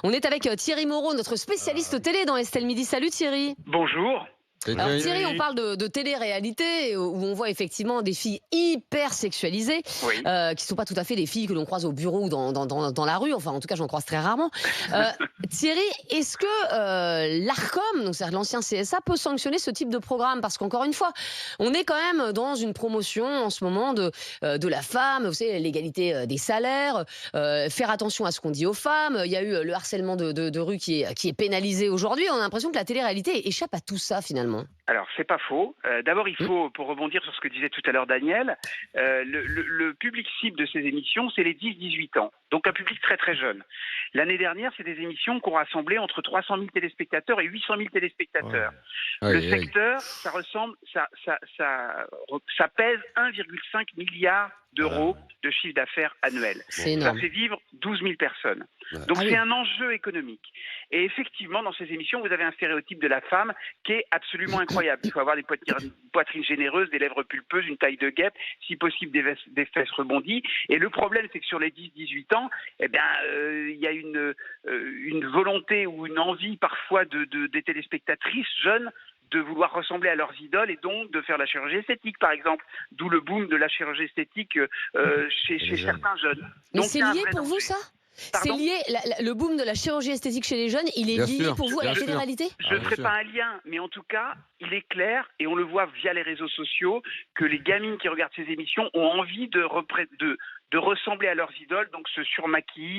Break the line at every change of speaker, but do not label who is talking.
On est avec Thierry Moreau, notre spécialiste télé dans Estelle Midi. Salut Thierry.
Bonjour.
Alors Thierry, on parle de télé-réalité où on voit effectivement des filles hyper sexualisées,
Oui.
qui ne sont pas tout à fait des filles que l'on croise au bureau ou dans la rue. Enfin, en tout cas, j'en croise très rarement. Thierry, est-ce que l'Arcom, donc c'est l'ancien CSA, peut sanctionner ce type de programme? Parce qu'encore une fois, on est quand même dans une promotion en ce moment de la femme, vous savez, l'égalité des salaires, faire attention à ce qu'on dit aux femmes. Il y a eu le harcèlement de rue qui est pénalisé aujourd'hui. On a l'impression que la télé-réalité échappe à tout ça finalement.
Alors, c'est pas faux. D'abord, il faut, pour rebondir sur ce que disait tout à l'heure Daniel, le public cible de ces émissions, c'est les 10-18 ans. Donc, un public très très jeune. L'année dernière, c'est des émissions qui ont rassemblé entre 300 000 téléspectateurs et 800 000 téléspectateurs.
Ouais.
Le secteur, ça pèse 1,5 milliard d'euros de chiffre d'affaires annuel.
C'est énorme.
Ça fait vivre 12 000 personnes.
Ouais.
Donc,
Ah
c'est
oui.
un enjeu économique. Et effectivement, dans ces émissions, vous avez un stéréotype de la femme qui est absolument incroyable. Il faut avoir des poitrines généreuses, des lèvres pulpeuses, une taille de guêpe, si possible des fesses rebondies. Et le problème, c'est que sur les 10-18 ans, eh bien, il y a une volonté ou une envie parfois des téléspectatrices jeunes de vouloir ressembler à leurs idoles et donc de faire la chirurgie esthétique, par exemple. D'où le boom de la chirurgie esthétique chez certains jeunes.
Mais
Donc,
c'est
il y a un
lié
vrai
pour vous,
danger.
ça? C'est
Pardon ?
lié, le boom de la chirurgie esthétique chez les jeunes, il est
Bien
lié
sûr,
pour vous à la
bien sûr.
télé-réalité?
Je ne ferai
sûr.
pas un lien, mais en tout cas, il est clair, et on le voit via les réseaux sociaux, que les gamines qui regardent ces émissions ont envie de ressembler à leurs idoles, donc se surmaquillent,